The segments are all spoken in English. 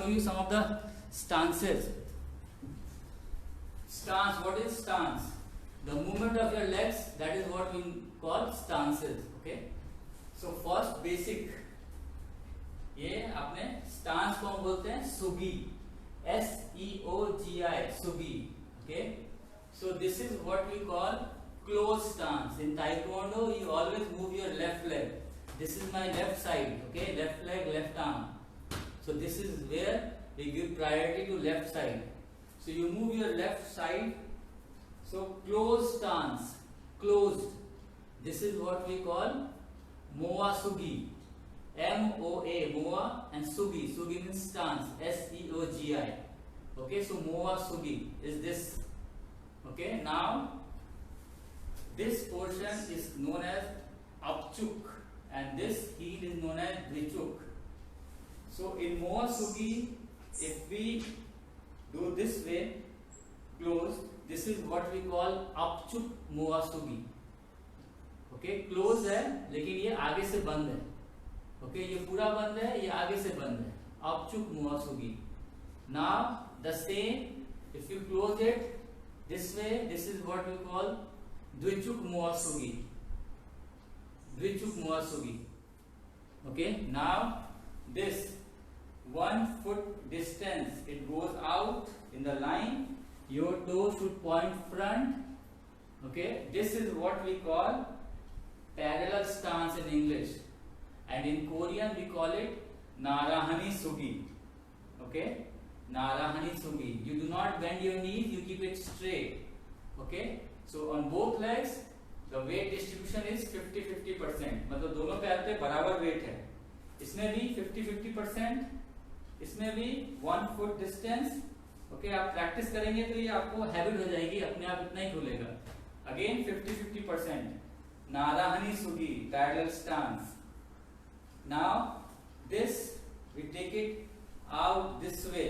showing you some of the stances. Stance, what is stance? The movement of your legs, that is what we call stances. Okay, so first basic, ये आपने stance को हम बोलते हैं Swiggy, SEOGI, Swiggy. Okay, so this is what we call closed stance. In taekwondo you always move your left leg. This is my left side. Okay, left leg, left arm. So this is where we give priority to left side. So you move your left side. So closed stance, closed. This is what we call Moa Sugi. MOA, Moa, and Sugi. Sugi means stance, SEOGI. Okay, so Moa Sugi is this. Okay, now this portion is known as Apchuk and this heel is known as Vichuk. So in Moa Sugi, if we do this way, closed, this is what we call Apchuk Moa Sugi. Okay, close है लेकिन ये आगे से बंद है. Okay, ये पूरा बंद है, ये आगे से बंद है. Apchuk Moa Sugi. Now the same, if you close it this way, this is what we call Dvichuk Moa Sugi. Dvichuk Moa Sugi. Okay, now this 1 foot distance, it goes out in the line, your toe should point front. Okay, this is what we call parallel stance in English, and in Korean we call it Narahani Sugi. Okay, Narahani Sugi. You do not bend your knees, you keep it straight. Okay, so on both legs the weight distribution is 50-50%. मतलब दोनों पैर पे बराबर wait है. इसमें भी 50-50%, इसमें भी 1 foot distance. ओके, आप प्रैक्टिस करेंगे तो ये आपको हैबिट हो जाएगी, अपने आप इतना ही खुलेगा. अगेन 50-50%. नाराहनी सुगी, parallel stance. Now this we take it out this way.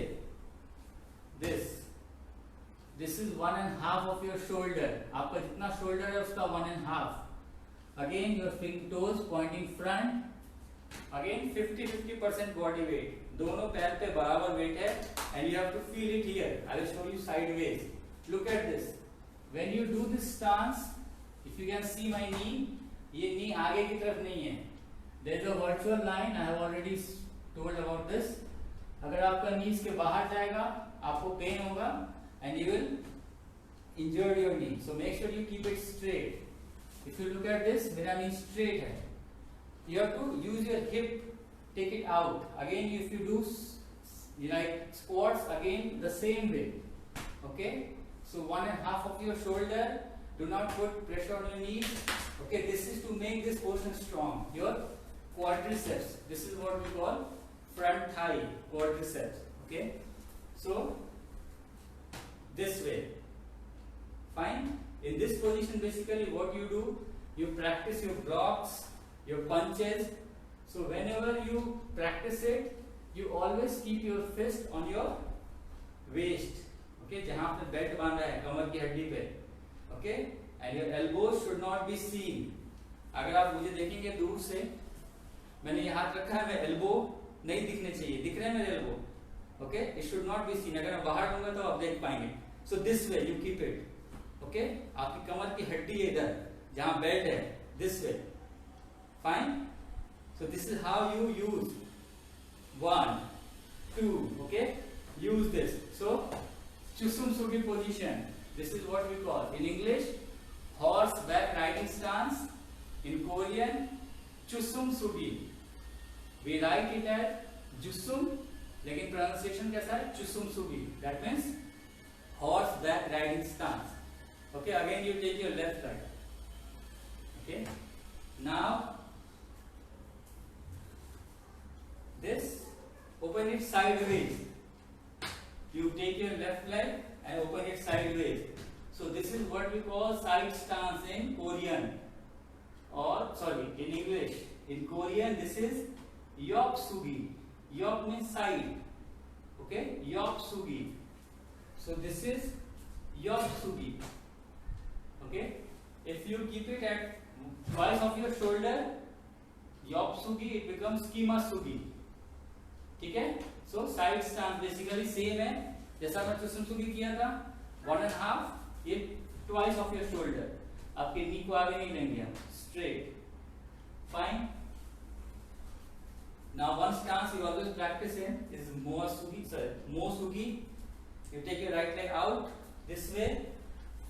This is 1.5 of your shoulder. आपका जितना shoulder है उसका 1.5. Again your finger toes pointing front. Again 50-50% body weight. दोनों पैर पे बराबर वेट है and you have to feel it here. I will show you sideways. Look at this. When you do this stance, if you can see my knee, ये knee आगे की तरफ नहीं है. There is a virtual line. I have already told about this. अगर आपका knees के बाहर जाएगा, आपको pain होगा and you will injure your knee. So make sure you keep it straight. If you look at this, मेरा knee straight है. You have to use your hip. Take it out. Again, if you do like squats, again the same way. Okay. So 1.5 of your shoulder. Do not put pressure on your knees. Okay. This is to make this portion strong. Your quadriceps. This is what we call front thigh quadriceps. Okay. So this way. Fine. In this position, basically what you do, you practice your blocks, your punches. So whenever you practice it, you always keep your fist on your waist. Okay, जहाँ आपने belt बांधा है कमर की हड्डी पे. Okay, and your elbows should not be seen. अगर आप मुझे देखेंगे दूर से, मैंने ये हाथ रखा है, मैं elbow नहीं दिखने चाहिए. दिख रहे हैं मेरे elbow. Okay, it should not be seen. अगर मैं बाहर दूंगा तो आप देख पाएंगे. So this way you keep it. Okay, आपकी कमर की हड्डी है इधर, जहाँ बेल्ट है. This way. Fine. So this is how you use 1, 2. Okay, use this. So Chusum Sugi position. This is what we call in English horseback riding stance. In Korean Chusum Sugi. We write it as Jusum, लेकिन pronunciation कैसा है? Chusum Sugi. That means horseback riding stance. Okay, again you take your left side. Okay, now this, open it sideways. You take your left leg and open it sideways. So this is what we call side stance in Korean, or sorry, in English. In Korean this is Yok Sugi. Yok means side. Okay, Yok Sugi. So this is Yok Sugi. Okay, if you keep it at twice of your shoulder, Yok Sugi, it becomes Kima Sugi. ठीक है। So side stance basically same है जैसा मैं सुसुमसुगी किया था, 1.5, ये twice of your shoulder, आपके नी को आगे नहीं लेंगे हम, straight, fine. Now one stance you always practice in is Mosugi. You take your right leg out this way,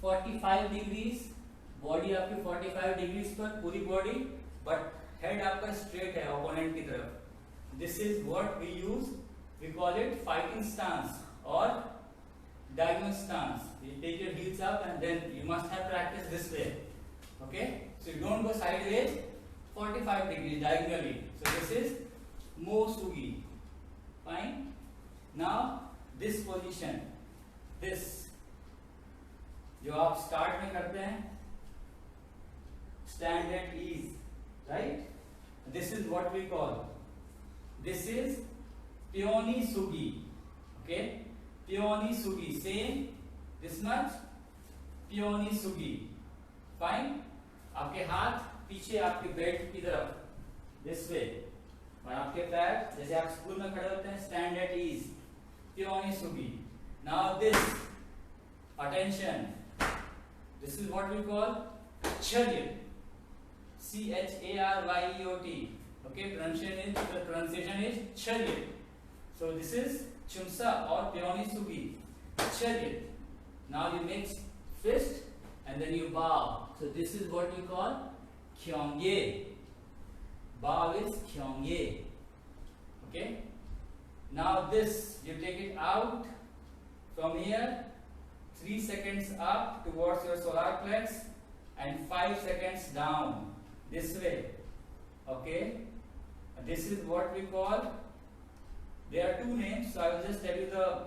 45 degrees, body आपकी 45 degrees पर पूरी body, but head आपका straight है opponent की तरफ। This is what we use, we call it fighting stance or diagonal stance. You take your heels up and then you must have practice this way, okay? So you don't go sideways, 45 degrees diagonally. So this is Mosugi, fine. Now this position, this जो आप start में करते हैं, stand at ease, right? This is what we call, this is Peony Sugi, okay? Peony Sugi, same this much, Peony Sugi, fine. आपके हाथ पीछे आपके belt की तरफ, this way, और आपके पैर जैसे आप स्कूल में खड़े होते हैं, stand at ease, Peony Sugi. Now this, attention, this is what we call Chariot, Chariot, okay? Pronunciation is Chariot. So this is Chumsa or Peony Sugi, Chariot. Now you make fist and then you bow. So this is what we call Kyongye. Bow is Kyongye. Okay. Now this, you take it out from here, 3 seconds up towards your solar plex and 5 seconds down this way. Okay. This is what we call, there are two names, so I will just tell you the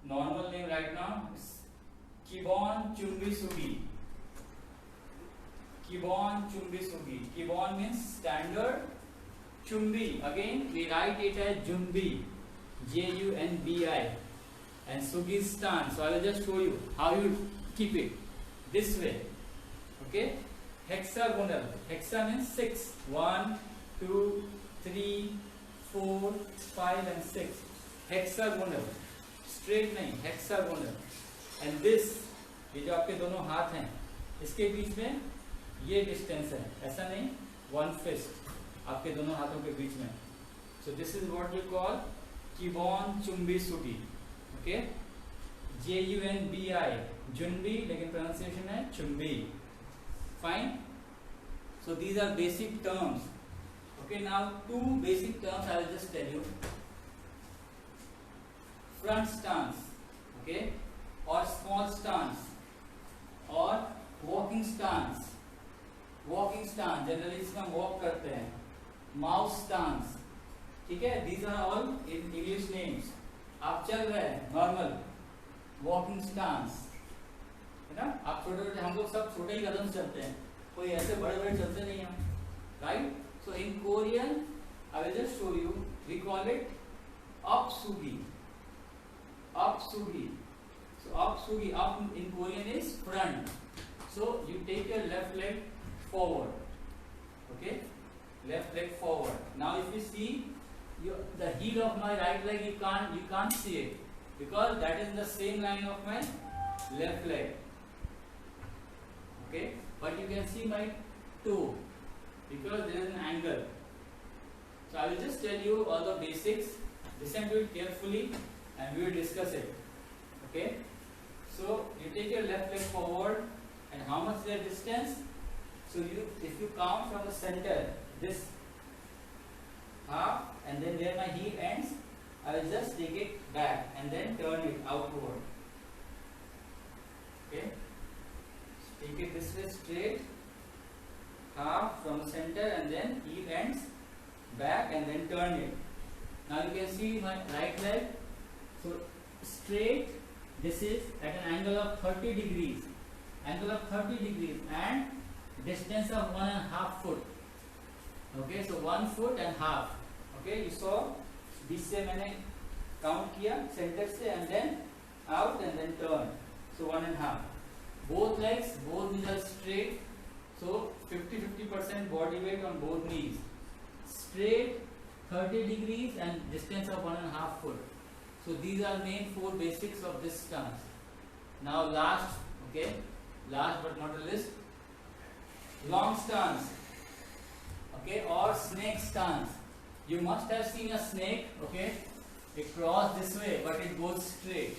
normal name right now. It's Kibon Chumbi Sugi. Kibon Chumbi Sugi. Kibon means standard. Chumbi, again we write it as Jumbi, Jumbi, and Sugi stance. So I will just show you how you keep it this way. Okay. Hexagonal. Hexa means 6. 1, 2, 3, 4, 5 and 6. Hexagonal. Straight नहीं, hexagonal. And this, ये जो आपके दोनों हाथ हैं, इसके बीच में ये डिस्टेंस है, ऐसा नहीं, 1 fist आपके दोनों हाथों के बीच में. So this is what we call Kibon Chumbi Sugi. Okay? Jumbi, Junbi, लेकिन pronunciation है Chumbi. Fine. So these are basic terms. Okay, now two basic terms I will just tell you. Front stance, okay, or small stance, or walking stance. Walking stance, generally इसमें हम walk करते हैं. Mouse stance, ठीक है? These are all in English names. आप चल रहे हैं, normal. Walking stance, है ना? आप छोटे-छोटे, हम लोग सब छोटे ही कदम चलते हैं. कोई ऐसे बड़े-बड़े चलते नहीं हैं, right? So in Korean, I will just show you. We call it Upsugi. Upsugi. So Upsugi, up in Korean is front. So you take your left leg forward. Okay, left leg forward. Now if you see the heel of my right leg, you can't see it because that is the same line of my left leg. Okay, but you can see my toe because there is an angle. So I will just tell you all the basics. Listen to it carefully and we will discuss it. Okay, so you take your left leg forward, and how much is the distance? So if you count from the center, this half, and then where my heel ends, I will just take it back and then turn it outward. Okay, take it this way straight, half from the center, and then heel ends back and then turn it. Now you can see my right leg. So straight, this is at an angle of 30 degrees. Angle of 30 degrees and distance of 1.5 foot. Okay, so 1 foot and half. Okay, you saw, बीच से मैंने count किया center से and then out and then turn. So 1.5. Both legs, both knees are straight. So 50% body weight on both knees. Straight 30 degrees and distance of 1.5 foot. So these are main 4 basics of this stance. Now last but not the least, long stance, or snake stance. You must have seen a snake, it crosses this way but it goes straight.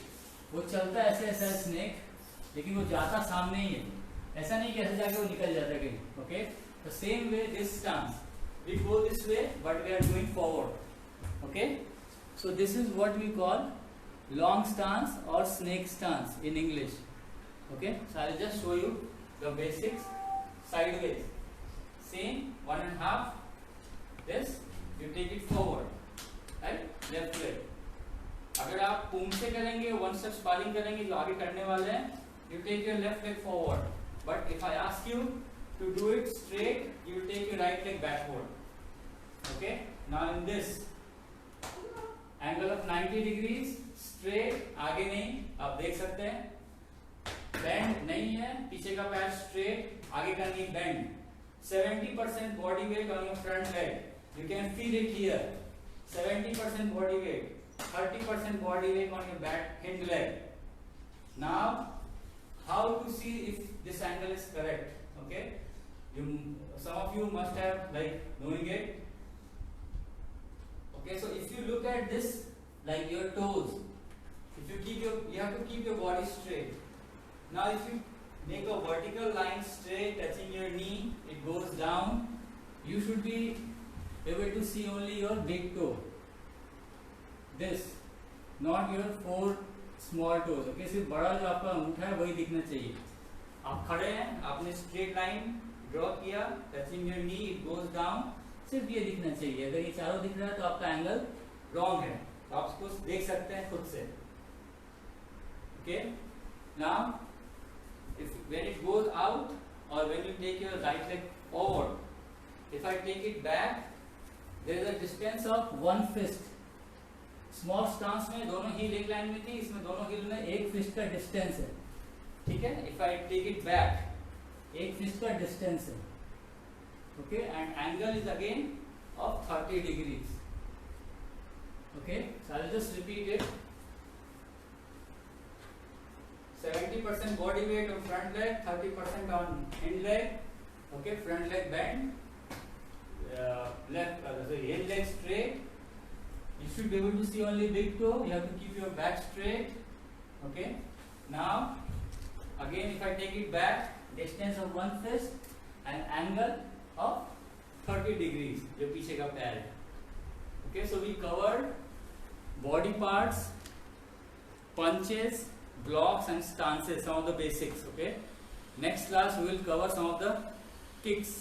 वो चलता ऐसे ऐसा snake, लेकिन वो जाता सामने ही है, ऐसा नहीं कि ऐसे जाके वो निकल जाता है कहीं. The same way this stance, we go this way but we are going forward. So this is what we call long stance or snake stance in English. So I will just show you the basics. Sideways, same 1.5. This you take it forward, right? Left leg. अगर आप पूम से करेंगे, one step sparring करेंगे, जो आगे करने वाले हैं, you take your left leg forward. But if I ask you to do it straight, you will take your right leg backward. Now in this angle of 90 degrees, straight, आगे नहीं, आप देख सकते हैं, bend नहीं है, पीछे का पैर straight, आगे का नहीं bend. 70% body weight on your front leg. You can feel it here. 70% body weight. 30% body weight on your back hind leg. Now, how to see if this angle is correct? Some of you must have knowing it. So if you look at this, like your toes, if you have to keep your body straight. Now, if you make a vertical line straight touching your knee, it goes down. You should be able to see only your big toe. This, not your 4 small toes. सिर्फ बड़ा जो आपका अंगूठा है वही दिखना चाहिए. आप खड़े हैं, आपने स्ट्रेट लाइन ड्रॉ किया, touching your knee, it goes down, सिर्फ ये दिखना चाहिए. अगर ये चारों दिख रहा है तो आपका एंगल रॉन्ग है, तो आप उसको देख सकते हैं खुद से. Now when it goes out or when you take your right leg forward, if I take it back, there is a distance of 1 fist. Small stance में दोनों हील एक लाइन में थी, इसमें दोनों हील में 1 फिस्ट का डिस्टेंस है. ठीक है, if I take it back, 1 fist का डिस्टेंस है. And angle is again of 30 degrees. So I'll just repeat it. 70% body weight on front leg, 30% on hind leg. Front leg bend, hind leg straight. You should be able to see only big toe. You have to keep your back straight. Now, again, if I take it back, distance of 1 fist and angle of 30 degrees. जो पीछे का पैर है. So we covered body parts, punches, blocks, and stances. Some of the basics. Next class we will cover some of the kicks.